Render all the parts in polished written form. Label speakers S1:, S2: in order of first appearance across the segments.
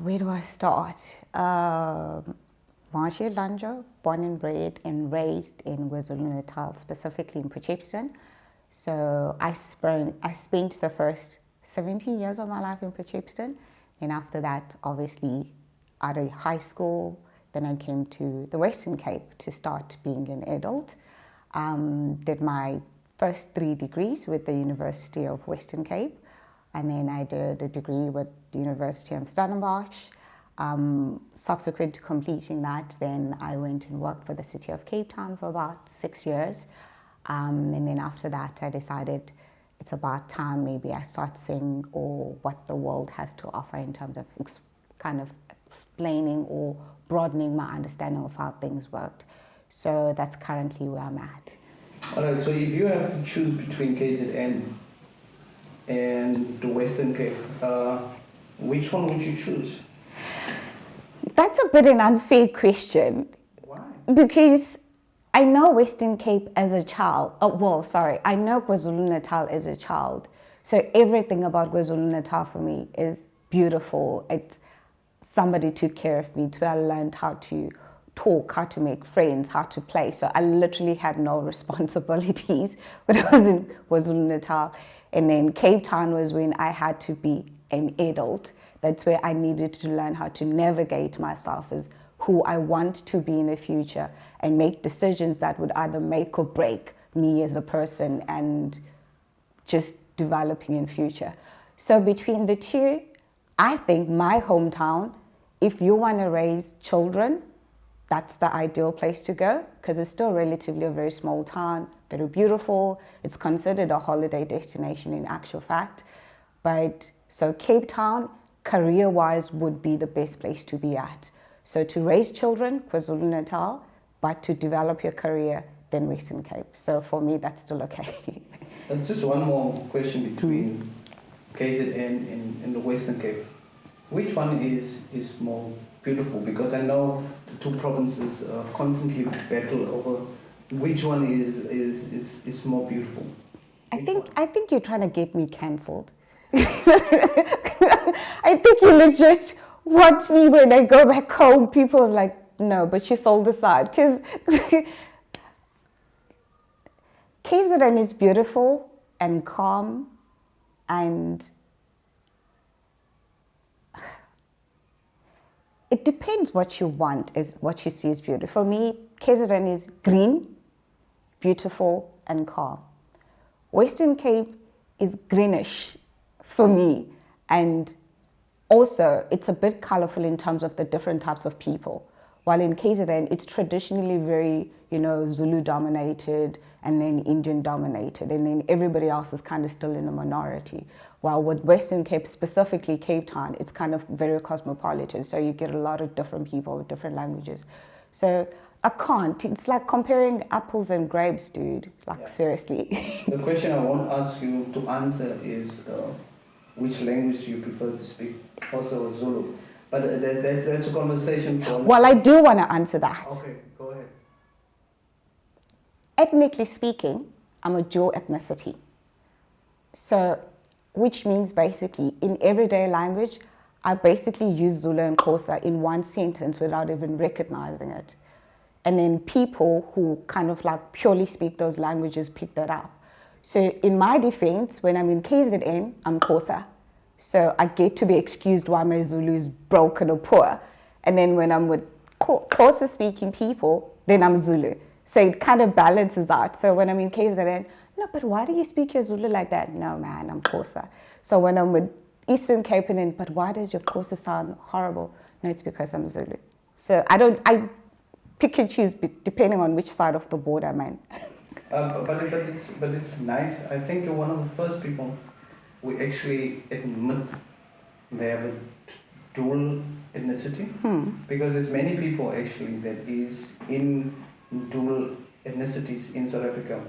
S1: Where do I start? Marcia Dlanjwa, born and bred and raised in KwaZulu-Natal, specifically in Potchefstroom. So I spent the first 17 years of my life in Potchefstroom. And after that, obviously, out of high school, then I came to the Western Cape to start being an adult. Did my first 3 degrees with the University of Western Cape. And then I did a degree with the University of Stellenbosch. Subsequent to completing that, then I went and worked for the city of Cape Town for about 6 years. And then after that, I decided it's about time maybe I start seeing what the world has to offer in terms of kind of explaining or broadening my understanding of how things worked. So that's currently where I'm at.
S2: All right, so if you have to choose between KZN and the Western Cape, which one would you choose?
S1: That's a bit an unfair question.
S2: Why?
S1: Because I know Western Cape as a child. I know KwaZulu-Natal as a child. So everything about KwaZulu-Natal for me is beautiful. It's somebody took care of me till I learned how to talk, how to make friends, how to play. So I literally had no responsibilities when I was in KwaZulu-Natal. And then Cape Town was when I had to be an adult. That's where I needed to learn how to navigate myself as who I want to be in the future and make decisions that would either make or break me as a person and just developing in future. So between the two, I think my hometown, if you want to raise children, that's the ideal place to go because it's still relatively a very small town, very beautiful. It's considered a holiday destination in actual fact. But so Cape Town, career-wise, would be the best place to be at. So to raise children, KwaZulu-Natal, but to develop your career, then Western Cape. So for me, that's still okay.
S2: And just one more question between KZN and the Western Cape. Which one is more beautiful? Because I know the two provinces constantly battle over which one is more beautiful.
S1: I think you're trying to get me cancelled. I think you legit want me when I go back home. People are like, no, but you sold the side. Because KZN is beautiful and calm and it depends what you want, is what you see is beautiful. For me, KZN is green, beautiful and calm. Western Cape is greenish for me, and also it's a bit colorful in terms of the different types of people. While in KZN, it's traditionally very, Zulu dominated and then Indian dominated, and then everybody else is kind of still in a minority. While with Western Cape, specifically Cape Town, it's kind of very cosmopolitan, so you get a lot of different people with different languages. So I can't. It's like comparing apples and grapes, dude. Seriously.
S2: The question I won't ask you to answer is which language do you prefer to speak? Also Zulu. But that's a conversation for...
S1: Well, I do want to answer that.
S2: Okay, go ahead.
S1: Ethnically speaking, I'm a dual ethnicity. So, which means basically in everyday language, I basically use Zulu and Xhosa in one sentence without even recognizing it. And then people who kind of like purely speak those languages pick that up. So in my defense, when I'm in KZN, I'm Xhosa. So I get to be excused why my Zulu is broken or poor. And then when I'm with Xhosa speaking people, then I'm Zulu. So it kind of balances out. So when I'm in KZN, no, but why do you speak your Zulu like that? No, man, I'm Xhosa. So when I'm with Eastern Cape, and then, but why does your Xhosa sound horrible? No, it's because I'm Zulu. So I pick and choose depending on which side of the border I'm in.
S2: But it's nice. I think you're one of the first people who actually admit they have a dual ethnicity. Because there's many people actually that is in dual ethnicities in South Africa.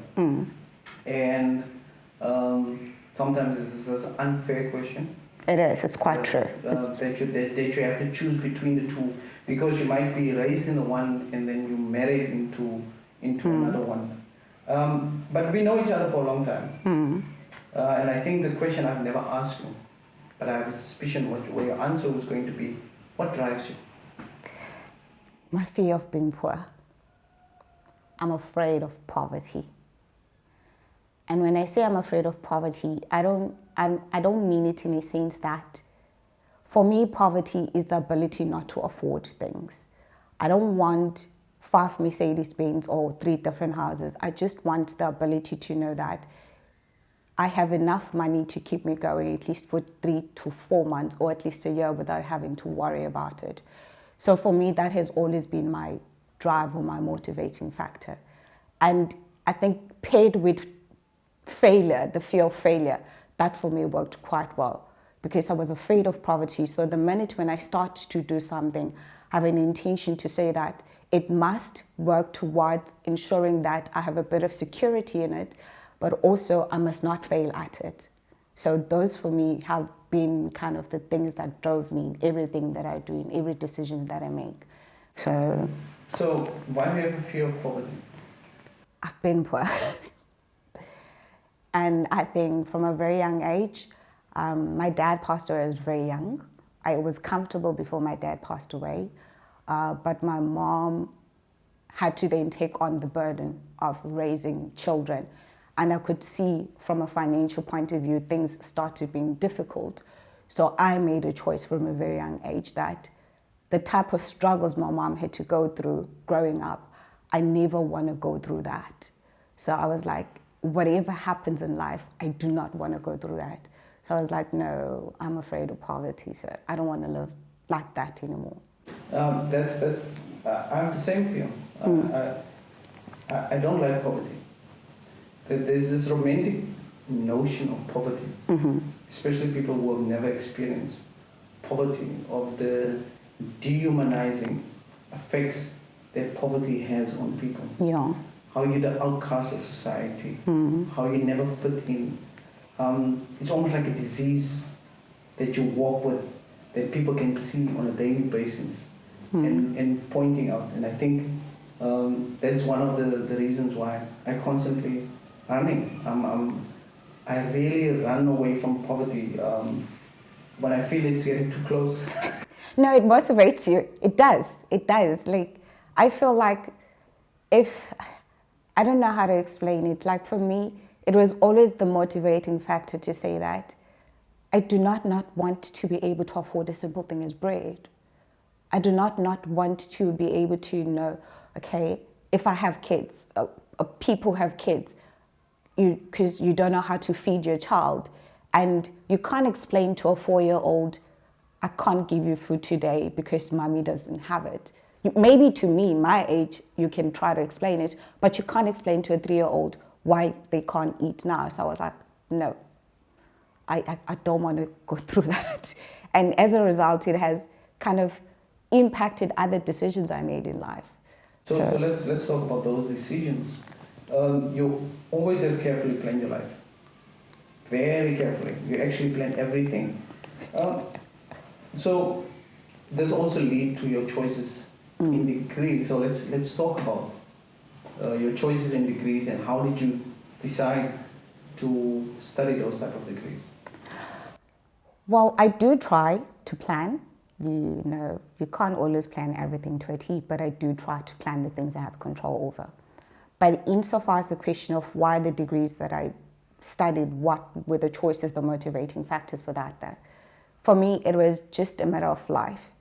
S2: And sometimes it's an unfair question.
S1: It is. It's quite true.
S2: That you have to choose between the two, because you might be raised in the one and then you married into another one. But we know each other for a long time. And I think the question I've never asked you, but I have a suspicion what your answer was going to be. What drives you?
S1: My fear of being poor. I'm afraid of poverty. And when I say I'm afraid of poverty, I don't mean it in a sense that, for me, poverty is the ability not to afford things. I don't want 5 Mercedes-Benz or 3 different houses. I just want the ability to know that I have enough money to keep me going at least for 3 to 4 months or at least a year without having to worry about it. So for me, that has always been my drive or my motivating factor. And I think paired with failure, the fear of failure, that for me worked quite well because I was afraid of poverty. So the minute when I start to do something, I have an intention to say that it must work towards ensuring that I have a bit of security in it, but also I must not fail at it. So those for me have been kind of the things that drove me in everything that I do, in every decision that I make. So
S2: why do you have a fear of poverty?
S1: I've been poor. And I think from a very young age, my dad passed away when I was very young. I was comfortable before my dad passed away, but my mom had to then take on the burden of raising children. And I could see from a financial point of view, things started being difficult. So I made a choice from a very young age that the type of struggles my mom had to go through growing up, I never want to go through that. So I was like, whatever happens in life, I do not want to go through that. So I was like, no, I'm afraid of poverty, so I don't want to live like that anymore.
S2: I have the same fear. I don't like poverty. There's this romantic notion of poverty, especially people who have never experienced poverty, of the dehumanizing effects that poverty has on people.
S1: Yeah.
S2: How you're the outcast of society, how you never fit in. It's almost like a disease that you walk with, that people can see on a daily basis and pointing out. And I think that's one of the reasons why I constantly running. I really run away from poverty when I feel it's getting too close.
S1: No, it motivates you. It does. Like, I feel like I don't know how to explain it. Like for me, it was always the motivating factor to say that I do not want to be able to afford a simple thing as bread. I do not want to be able to know, okay, if I have kids, people have kids, because you don't know how to feed your child. And you can't explain to a 4-year-old, I can't give you food today because mommy doesn't have it. Maybe to me, my age, you can try to explain it, but you can't explain to a 3-year-old why they can't eat now. So I was like, no, I don't want to go through that. And as a result, it has kind of impacted other decisions I made in life.
S2: So let's talk about those decisions. You always have carefully planned your life. Very carefully. You actually plan everything. So this also lead to your choices in degrees. So let's talk about your choices in degrees and how did you decide to study those type of degrees?
S1: Well, I do try to plan. You know, you can't always plan everything to a T, but I do try to plan the things I have control over. But insofar as the question of why the degrees that I studied, what were the choices, the motivating factors for that, for me, it was just a matter of life.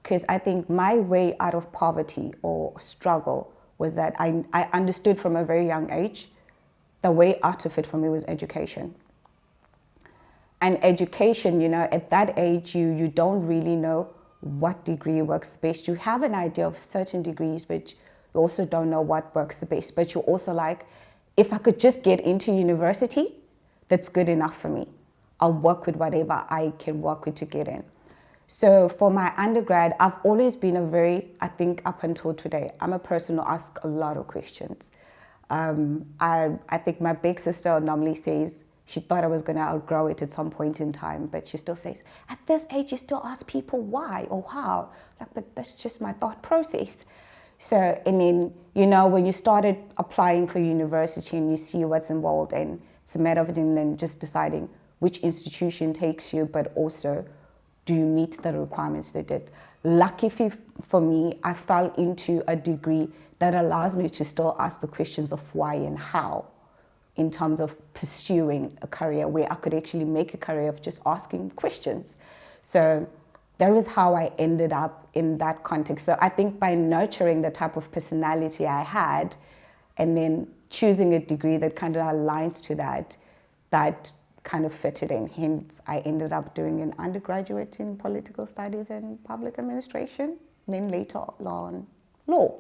S1: Because I think my way out of poverty or struggle was that I understood from a very young age, the way out of it for me was education. And education, you know, at that age, you don't really know what degree works the best. You have an idea of certain degrees, but you also don't know what works the best. But you're also like, if I could just get into university, that's good enough for me. I'll work with whatever I can work with to get in. So for my undergrad, I've always been I think up until today, I'm a person who asks a lot of questions. I think my big sister normally says she thought I was going to outgrow it at some point in time, but she still says, at this age, you still ask people why or how. Like, but that's just my thought process. So, and then, you know, when you started applying for university and you see what's involved, and it's a matter of it, and then just deciding which institution takes you, but also do meet the requirements they did. Lucky for me, I fell into a degree that allows me to still ask the questions of why and how in terms of pursuing a career, where I could actually make a career of just asking questions. So that was how I ended up in that context. So I think by nurturing the type of personality I had and then choosing a degree that kind of aligns to that, that kind of fitted in. Hence, I ended up doing an undergraduate in political studies and public administration, then later on law,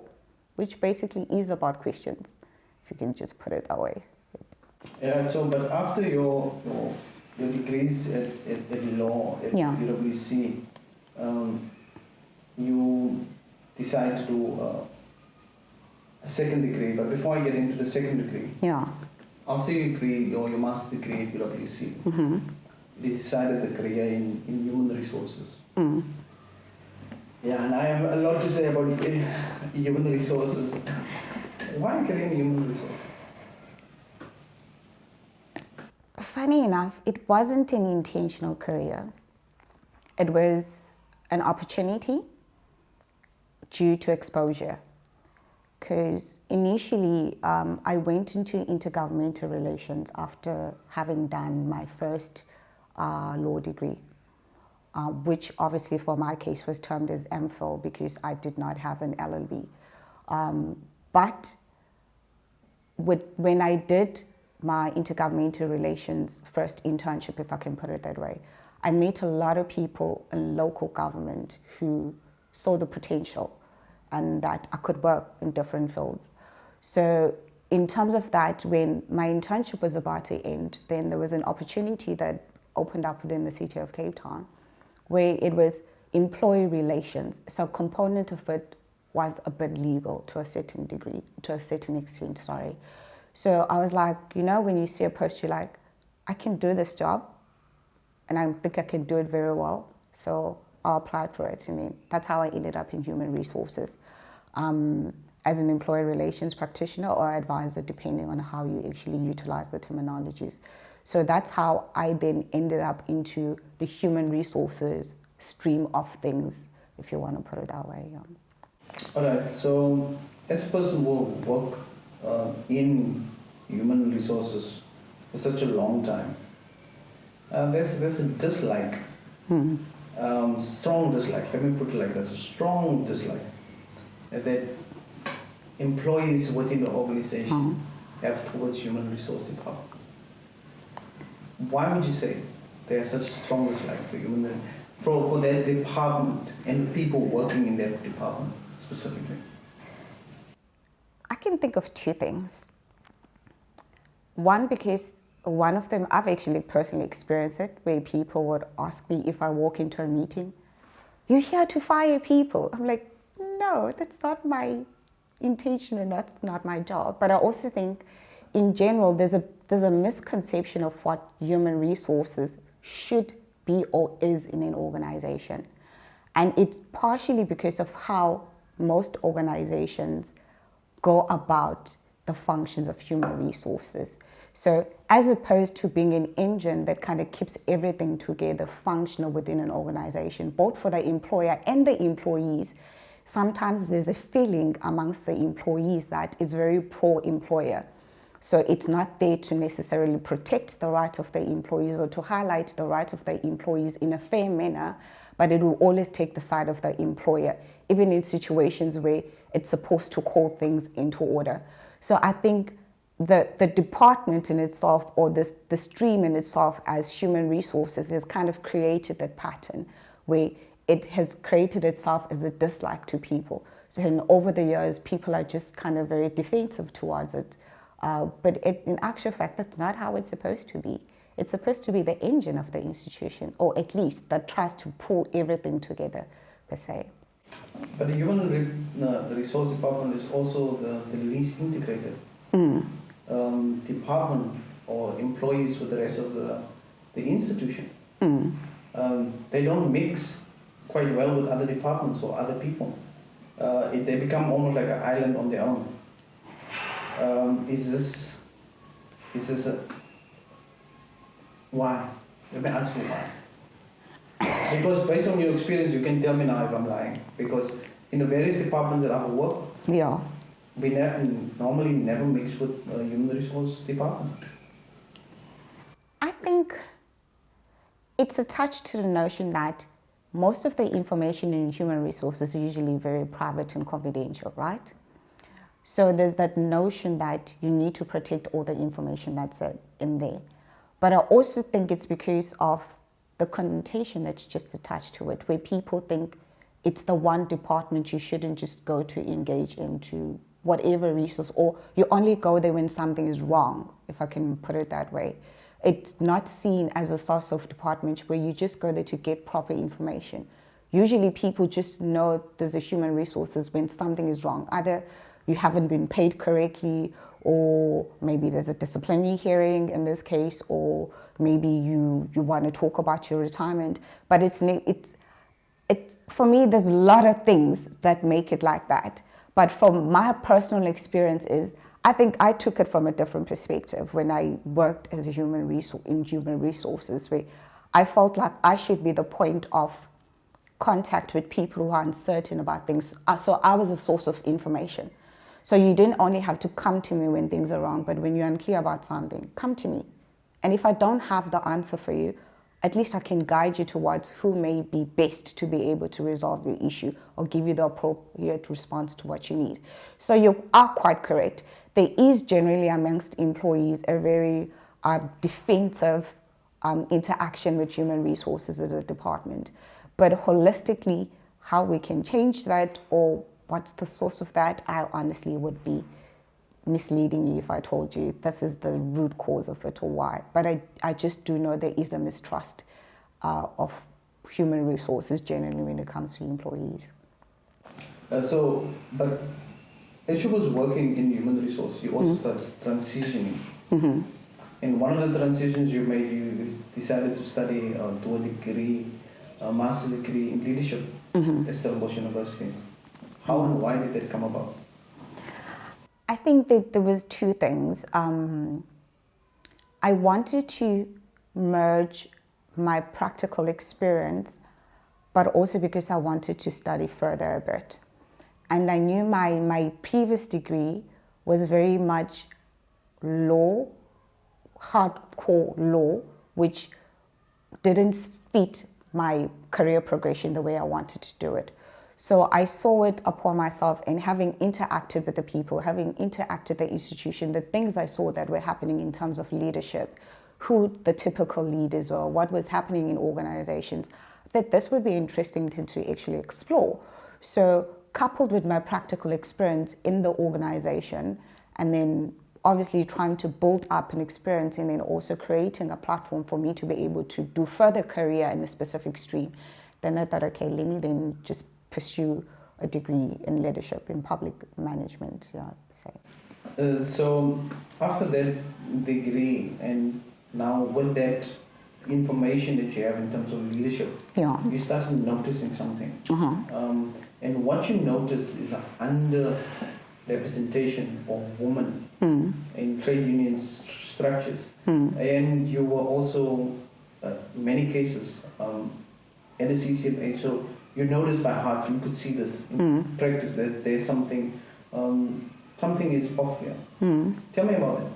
S1: which basically is about questions, if you can just put it that way.
S2: Yeah, so but after your degrees at law at UWC, you decide to do a second degree. But before I get into the second degree, after your degree, your master's degree at UWC, you decided a career in human resources. Yeah, and I have a lot to say about human resources. Why a career in human resources?
S1: Funny enough, it wasn't an intentional career. It was an opportunity due to exposure. Because initially, I went into intergovernmental relations after having done my first law degree, which obviously for my case was termed as MPhil because I did not have an LLB. But when I did my intergovernmental relations first internship, if I can put it that way, I met a lot of people in local government who saw the potential and that I could work in different fields. So in terms of that, when my internship was about to end, then there was an opportunity that opened up within the city of Cape Town where it was employee relations. So a component of it was a bit legal to a certain degree, to a certain extent, sorry. So I was like, you know, when you see a post, you're like, I can do this job and I think I can do it very well. So I applied for it, and then that's how I ended up in human resources as an employee relations practitioner or advisor, depending on how you actually utilize the terminologies. So that's how I then ended up into the human resources stream of things, if you want to put it that way.
S2: All right, so as a person who work in human resources for such a long time, there's a dislike, strong dislike, let me put it like this, a strong dislike that employees within the organization have towards human resource department. Why would you say there's such a strong dislike for that department and the people working in that department specifically?
S1: I can think of two things. One, because one of them, I've actually personally experienced it, where people would ask me if I walk into a meeting, "You're here to fire people." I'm like, no, that's not my intention and that's not my job. But I also think in general, there's a misconception of what human resources should be or is in an organization. And it's partially because of how most organizations go about the functions of human resources. So as opposed to being an engine that kind of keeps everything together functional within an organization, both for the employer and the employees, sometimes there's a feeling amongst the employees that it's very pro-employer. So it's not there to necessarily protect the rights of the employees or to highlight the rights of the employees in a fair manner, but it will always take the side of the employer, even in situations where it's supposed to call things into order. So I think the department in itself, or the stream in itself as human resources, has kind of created that pattern where it has created itself as a dislike to people. So over the years, people are just kind of very defensive towards it. But in actual fact, that's not how it's supposed to be. It's supposed to be the engine of the institution, or at least that tries to pull everything together, per se.
S2: But the human resource department is also the least integrated department or employees with the rest of the institution. They don't mix quite well with other departments or other people. They become almost like an island on their own. Is this a why? Let me ask you why. Because based on your experience, you can tell me now if I'm lying. Because in the various departments that I've worked,
S1: Yeah.
S2: we normally never mix with human resource department.
S1: I think it's attached to the notion that most of the information in human resources is usually very private and confidential, right? So there's that notion that you need to protect all the information that's in there. But I also think it's because of the connotation that's just attached to it, where people think it's the one department you shouldn't just go to engage into whatever resource, or you only go there when something is wrong, if I can put it that way. It's not seen as a source of department where you just go there to get proper information. Usually people just know there's a human resources when something is wrong. Either you haven't been paid correctly, or maybe there's a disciplinary hearing in this case, or maybe you want to talk about your retirement. But it's for me, there's a lot of things that make it like that. But from my personal experience I think I took it from a different perspective when I worked as a human resources, where I felt like I should be the point of contact with people who are uncertain about things. So I was a source of information. So you didn't only have to come to me when things are wrong, but when you're unclear about something, come to me. And if I don't have the answer for you, at least I can guide you towards who may be best to be able to resolve your issue or give you the appropriate response to what you need. So you are quite correct. There is generally amongst employees a very defensive interaction with human resources as a department. But holistically, how we can change that or what's the source of that, I honestly would be misleading you if I told you this is the root cause of it or why. But I just do know there is a mistrust of human resources generally when it comes to employees.
S2: But as you was working in human resource, you also started transitioning. Mm-hmm. And one of the transitions you made, you decided to study to a degree, a master's degree in leadership at Stellenbosch University. How and why did that come about?
S1: I think that there was two things. I wanted to merge my practical experience, but also because I wanted to study further a bit. And I knew my previous degree was very much law, hardcore law, which didn't fit my career progression the way I wanted to do it. So I saw it upon myself, and having interacted with the people, having interacted with the institution, the things I saw that were happening in terms of leadership, who the typical leaders were, what was happening in organizations, that this would be interesting to actually explore. So coupled with my practical experience in the organization, and then obviously trying to build up an experience, and then also creating a platform for me to be able to do further career in a specific stream, then I thought, okay, let me then just pursue a degree in leadership, in public management.
S2: So after that degree, and now with that information that you have in terms of leadership, you started noticing something. And what you notice is an underrepresentation of women in trade union structures. And you were also, in many cases, at the CCMA, so you noticed by heart, you could see this in practice, that there's something is off here. Tell me about it.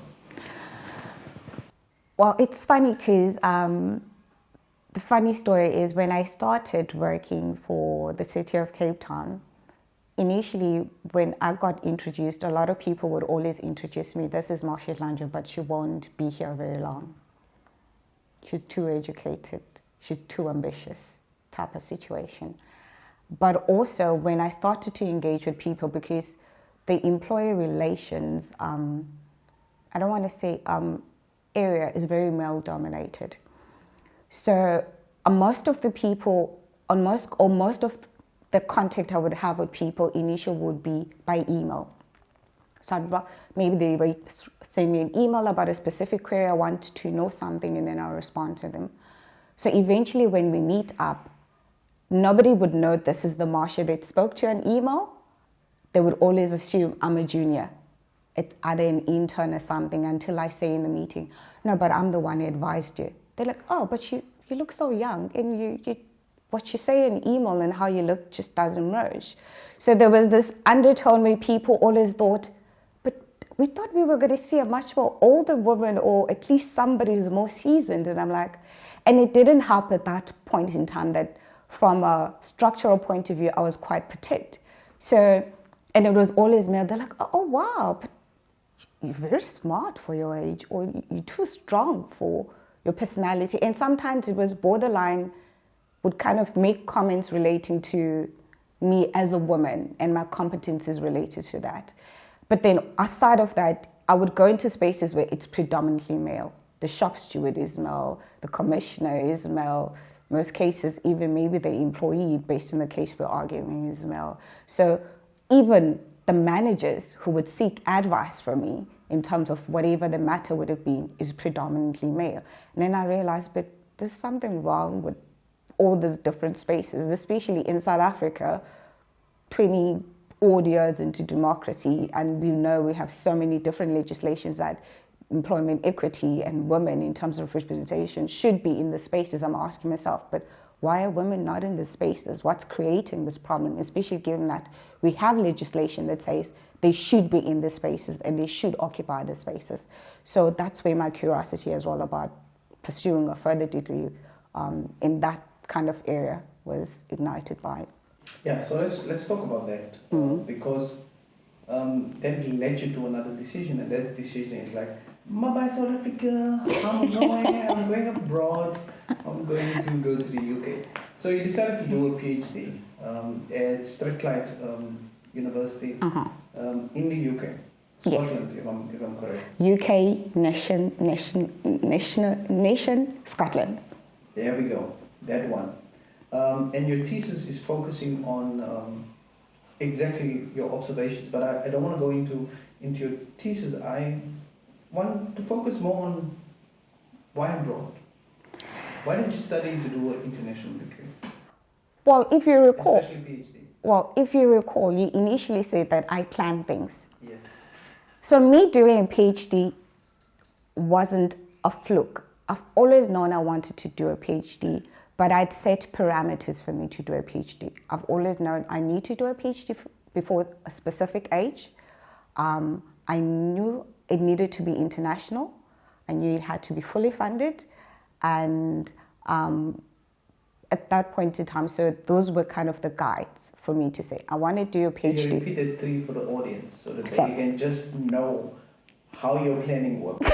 S1: Well, it's funny because the funny story is when I started working for the city of Cape Town, initially when I got introduced, a lot of people would always introduce me, this is Marcia Dlanjwa, but she won't be here very long. She's too educated, she's too ambitious, type of situation. But also when I started to engage with people, because the employer relations, I don't want to say area is very male dominated. So most of the people, most of the contact I would have with people initially would be by email. So maybe they would send me an email about a specific query, I want to know something, and then I'll respond to them. So eventually when we meet up, nobody would know this is the Marcia that spoke to an email. They would always assume I'm a junior, either an intern or something, until I say in the meeting, no, but I'm the one who advised you. They're like, oh, but you look so young, and what you say in email and how you look just doesn't merge. So there was this undertone where people always thought, but we thought we were going to see a much more older woman, or at least somebody who's more seasoned. And I'm like, and it didn't help at that point in time that from a structural point of view, I was quite petite. So, and it was always male. They're like, oh wow, but you're very smart for your age, or you're too strong for your personality. And sometimes it was borderline, would kind of make comments relating to me as a woman and my competencies related to that. But then aside of that, I would go into spaces where it's predominantly male. The shop steward is male, the commissioner is male, most cases even maybe the employee, based on the case we're arguing, is male. So even the managers who would seek advice from me in terms of whatever the matter would have been is predominantly male. And then I realized, but there's something wrong with all these different spaces, especially in South Africa, 20 odd years into democracy, and we know we have so many different legislations that employment equity and women in terms of representation should be in the spaces. I'm asking myself, but why are women not in the spaces? What's creating this problem, especially given that we have legislation that says they should be in the spaces and they should occupy the spaces? So that's where my curiosity as well about pursuing a further degree in that kind of area was ignited by.
S2: Yeah, so let's talk about that, because that led you to another decision, and that decision is like, by South Africa, I'm going abroad, I'm going to go to the UK. So you decided to do a PhD at Strathclyde University in the UK. Scotland, yes. if I'm correct.
S1: UK, nation, Scotland.
S2: There we go, that one. And your thesis is focusing on exactly your observations, but I don't want to go into your thesis. I want to focus more on why abroad. Why did you study to do an international degree?
S1: Well, if you recall,
S2: especially PhD.
S1: Well, if you recall, you initially said that I plan things.
S2: Yes.
S1: So me doing a PhD wasn't a fluke. I've always known I wanted to do a PhD, but I'd set parameters for me to do a PhD. I've always known I need to do a PhD before a specific age. I knew it needed to be international. I knew it had to be fully funded. And at that point in time, so those were kind of the guides for me to say, I want to do a PhD.
S2: Can you repeat the three for the audience so that they can just know how your planning works?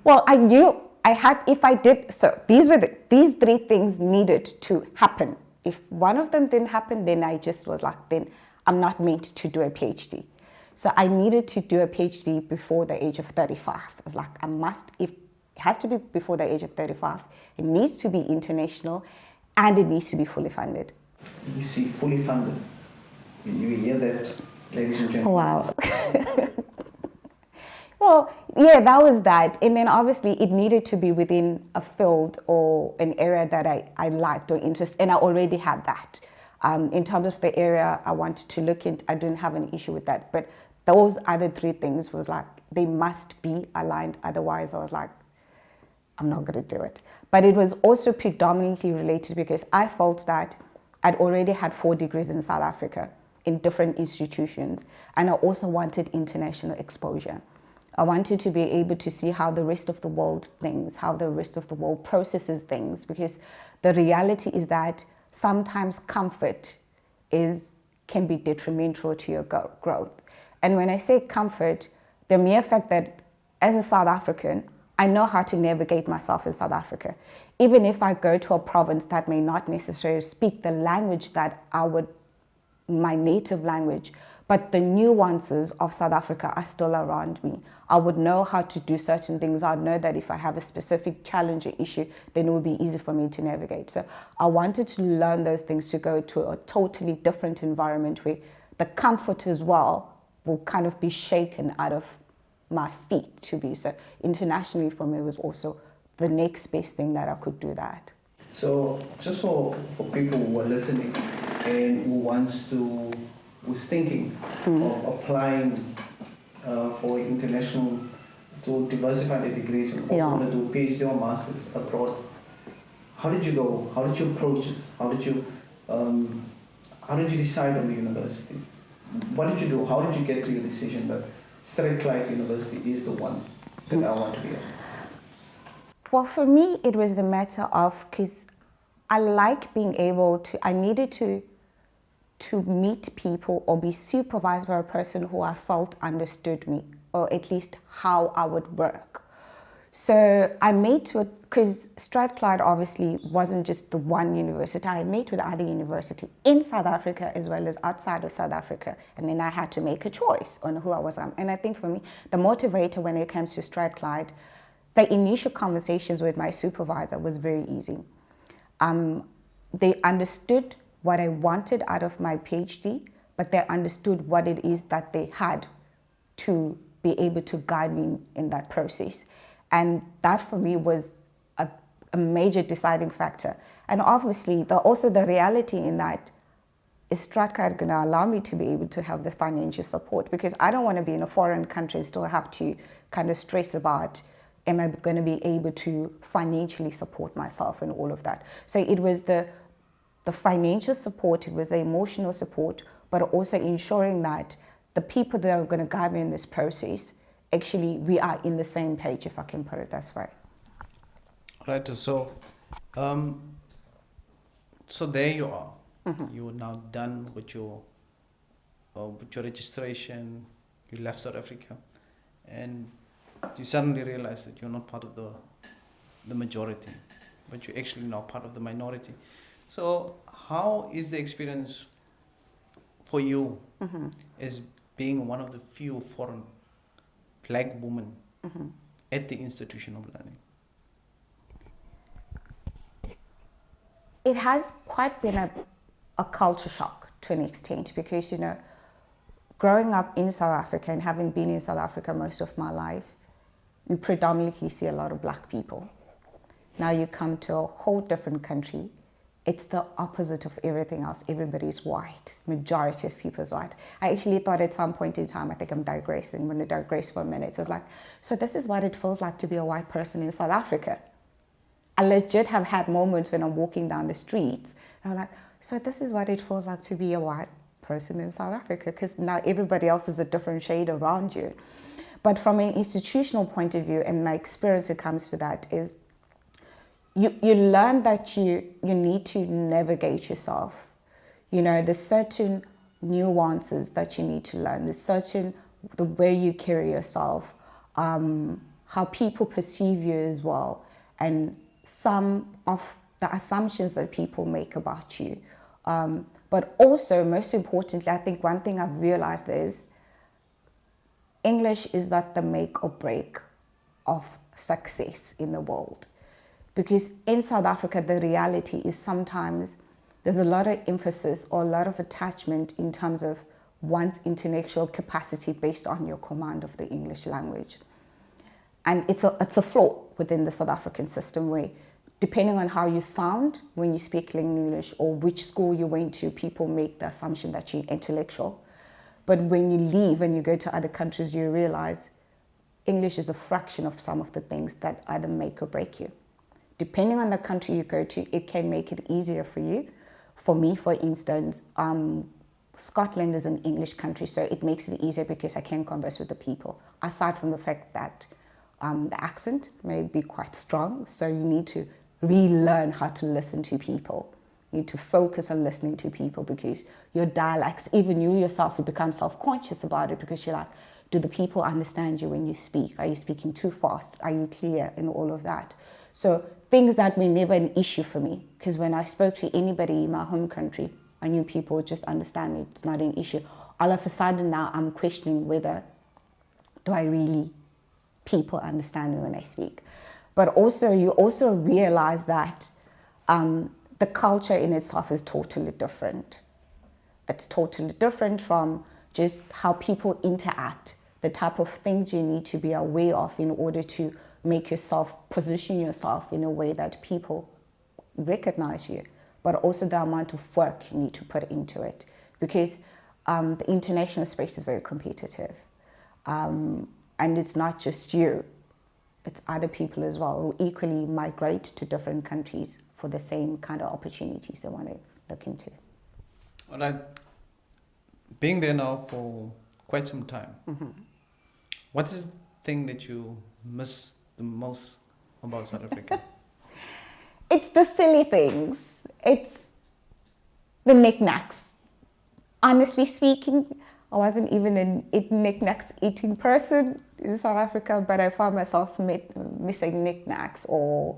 S1: Well, I knew I had, if I did, so these three things needed to happen. If one of them didn't happen, then I just was like, then I'm not meant to do a PhD. So I needed to do a PhD before the age of 35. I was like, it has to be before the age of 35. It needs to be international, and it needs to be fully funded.
S2: You see, fully funded. You hear that, ladies and gentlemen?
S1: Wow. Well, yeah, that was that. And then obviously it needed to be within a field or an area that I liked or interest, and I already had that. In terms of the area I wanted to look into, I didn't have an issue with that. But those other three things was like, they must be aligned. Otherwise, I was like, I'm not going to do it. But it was also predominantly related because I felt that I'd already had 4 degrees in South Africa in different institutions. And I also wanted international exposure. I wanted to be able to see how the rest of the world thinks, how the rest of the world processes things, because the reality is that sometimes comfort can be detrimental to your growth. And when I say comfort, the mere fact that as a South African, I know how to navigate myself in South Africa. Even if I go to a province that may not necessarily speak the language that my native language, but the nuances of South Africa are still around me. I would know how to do certain things. I'd know that if I have a specific challenge or issue, then it would be easy for me to navigate. So I wanted to learn those things to go to a totally different environment where the comfort as well will kind of be shaken out of my feet to be. So internationally for me was also the next best thing that I could do that.
S2: So just for people who are listening and who's thinking of applying for international, to diversify their degrees and also want to do PhD or Masters abroad, how did you go? How did you approach it? How did you decide on the university? What did you do? How did you get to your decision that Strathclyde University is the one that I want to be at?
S1: Well, for me, it was a matter of, because I like being able to, I needed to meet people or be supervised by a person who I felt understood me, or at least how I would work. So I met with, because Strathclyde obviously wasn't just the one university, I met with other universities in South Africa as well as outside of South Africa. And then I had to make a choice on who I was. And I think for me, the motivator when it comes to Strathclyde, the initial conversations with my supervisor was very easy. They understood what I wanted out of my PhD, but they understood what it is that they had to be able to guide me in that process. And that for me was a major deciding factor. And obviously, also the reality in that, is Strathclyde going to allow me to be able to have the financial support? Because I don't want to be in a foreign country and still have to kind of stress about, am I going to be able to financially support myself and all of that? So it was the financial support, it was the emotional support, but also ensuring that the people that are going to guide me in this process, actually, we are in the same page, if I can put it that way.
S2: Right. So, so there you are. Mm-hmm. You're now done with your registration. You left South Africa, and you suddenly realize that you're not part of the majority, but you're actually now part of the minority. So, how is the experience for you mm-hmm. as being one of the few foreign Black women mm-hmm. at the institution of learning?
S1: It has quite been a culture shock to an extent, because, growing up in South Africa and having been in South Africa most of my life, you predominantly see a lot of Black people. Now you come to a whole different country, it's the opposite of everything else. Everybody's white. Majority of people is white. I actually thought at some point in time, I think I'm digressing, I'm going to digress for a minute. So it's like, so this is what it feels like to be a white person in South Africa. I legit have had moments when I'm walking down the streets, and I'm like, so this is what it feels like to be a white person in South Africa, because now everybody else is a different shade around you. But from an institutional point of view, and my experience when it comes to that is, you learn that you need to navigate yourself. There's certain nuances that you need to learn. There's certain, the way you carry yourself, how people perceive you as well, and some of the assumptions that people make about you. But also, most importantly, I think one thing I've realized is English is not the make or break of success in the world. Because in South Africa, the reality is sometimes there's a lot of emphasis or a lot of attachment in terms of one's intellectual capacity based on your command of the English language. And it's a flaw within the South African system, where depending on how you sound when you speak English or which school you went to, people make the assumption that you're intellectual. But when you leave and you go to other countries, you realize English is a fraction of some of the things that either make or break you. Depending on the country you go to, it can make it easier for you. For me, for instance, Scotland is an English country, so it makes it easier because I can converse with the people. Aside from the fact that the accent may be quite strong, so you need to relearn how to listen to people. You need to focus on listening to people, because your dialects, even you yourself, you become self-conscious about it, because you're like, do the people understand you when you speak? Are you speaking too fast? Are you clear? And all of that. So things that were never an issue for me, because when I spoke to anybody in my home country, I knew people would just understand me. It's not an issue. All of a sudden now I'm questioning whether people understand me when I speak. But also, you also realize that the culture in itself is totally different. It's totally different from just how people interact, the type of things you need to be aware of in order to make yourself, position yourself in a way that people recognize you, but also the amount of work you need to put into it, because the international space is very competitive. And it's not just you, it's other people as well who equally migrate to different countries for the same kind of opportunities they want to look into.
S2: All right. Being there now for quite some time, what is the thing that you miss the most about South Africa?
S1: It's the silly things. It's the knickknacks. Honestly speaking, I wasn't even a knickknacks eating person in South Africa, but I found myself missing knickknacks or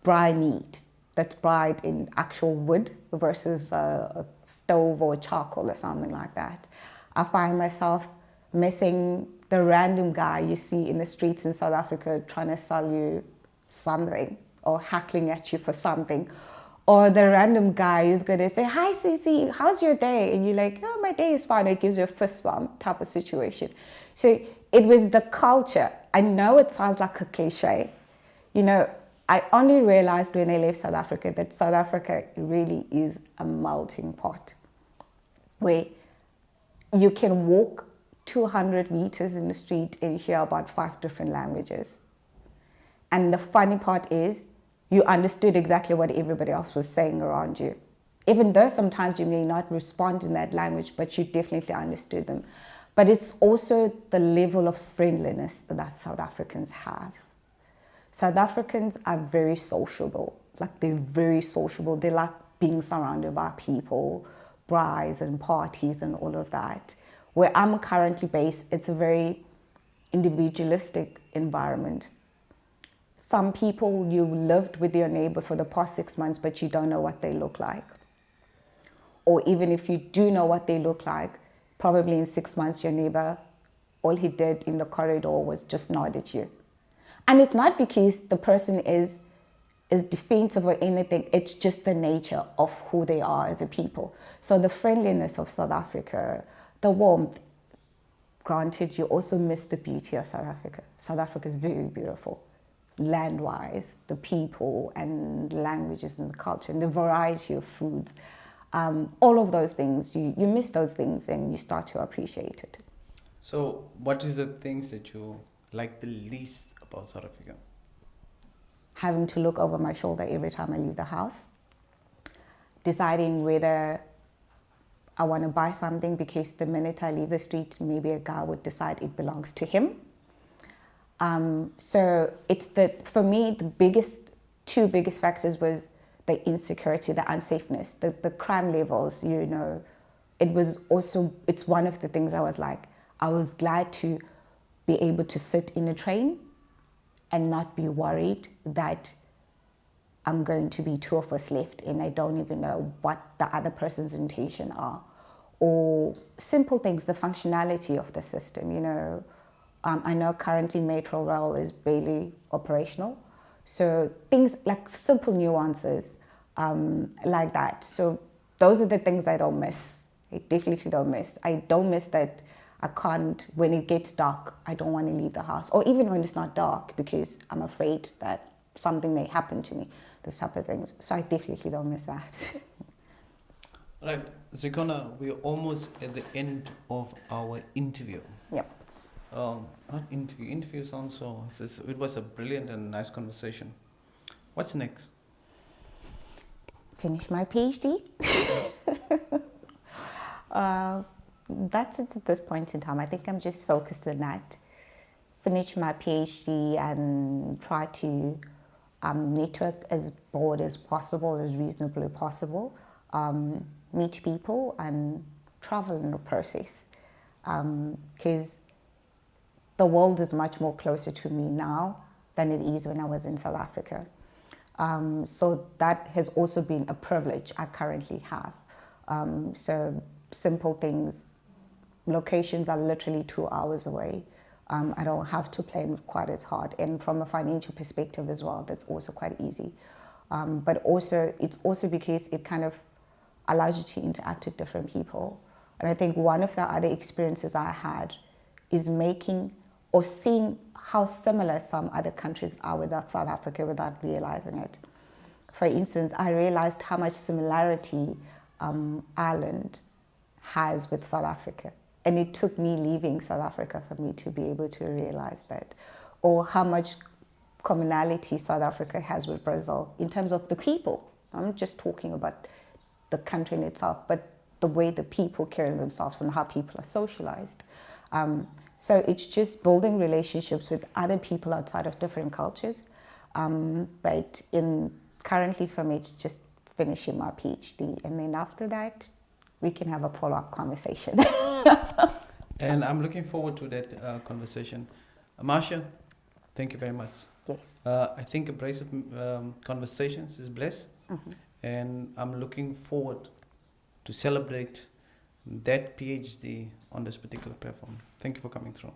S1: braai meat that's braaied in actual wood versus a stove or charcoal or something like that. I find myself missing the random guy you see in the streets in South Africa trying to sell you something or hackling at you for something. Or the random guy who's going to say, "Hi, Cici, how's your day?" And you're like, "Oh, my day is fine." It gives you a fist bump type of situation. So it was the culture. I know it sounds like a cliche. You know, I only realized when I left South Africa that South Africa really is a melting pot where you can walk 200 meters in the street and hear about 5 different languages. And the funny part is, you understood exactly what everybody else was saying around you. Even though sometimes you may not respond in that language, but you definitely understood them. But it's also the level of friendliness that South Africans have. South Africans are very sociable. Like, they're very sociable. They like being surrounded by people, braais and parties and all of that. Where I'm currently based, it's a very individualistic environment. Some people, you lived with your neighbor for the past 6 months, but you don't know what they look like. Or even if you do know what they look like, probably in 6 months, your neighbor, all he did in the corridor was just nod at you. And it's not because the person is defensive or anything. It's just the nature of who they are as a people. So the friendliness of South Africa, the warmth, granted, you also miss the beauty of South Africa. South Africa is very beautiful. Land-wise, the people and languages and the culture and the variety of foods, all of those things, you miss those things and you start to appreciate it.
S2: So what is the things that you like the least about South Africa?
S1: Having to look over my shoulder every time I leave the house, deciding whether I want to buy something because the minute I leave the street, maybe a guy would decide it belongs to him. So it's for me, the two biggest factors was the insecurity, the unsafeness, the crime levels, you know. It's one of the things I was like, I was glad to be able to sit in a train and not be worried that I'm going to be 2 of us left and I don't even know what the other person's intention are. Or simple things, the functionality of the system, you know. I know currently Metro Rail is barely operational. So things like simple nuances like that. So those are the things I don't miss. I definitely don't miss. I don't miss that I can't, when it gets dark, I don't want to leave the house. Or even when it's not dark because I'm afraid that something may happen to me, this type of things. So I definitely don't miss that.
S2: Right. Zikona, we're almost at the end of our interview.
S1: Yep.
S2: Not interview. Interview sounds so. It was a brilliant and nice conversation. What's next?
S1: Finish my PhD. That's it at this point in time. I think I'm just focused on that. Finish my PhD and try to network as broad as possible, as reasonably possible. Meet people and travel in the process. Because the world is much more closer to me now than it is when I was in South Africa. So that has also been a privilege I currently have. So simple things, locations are literally 2 hours away. I don't have to plan quite as hard. And from a financial perspective as well, that's also quite easy. But also, it's also because it kind of allows you to interact with different people. And I think one of the other experiences I had is making or seeing how similar some other countries are with South Africa without realizing it. For instance, I realized how much similarity Ireland has with South Africa. And it took me leaving South Africa for me to be able to realize that. Or how much commonality South Africa has with Brazil in terms of the people. I'm not just talking about the country in itself, but the way the people carry themselves and how people are socialized. So it's just building relationships with other people outside of different cultures. But currently for me, it's just finishing my PhD. And then after that, we can have a follow-up conversation.
S2: And I'm looking forward to that conversation. Marcia, thank you very much.
S1: Yes.
S2: I think Abrasive Conversations is blessed.
S1: Mm-hmm.
S2: And I'm looking forward to celebrate that PhD on this particular platform. Thank you for coming through.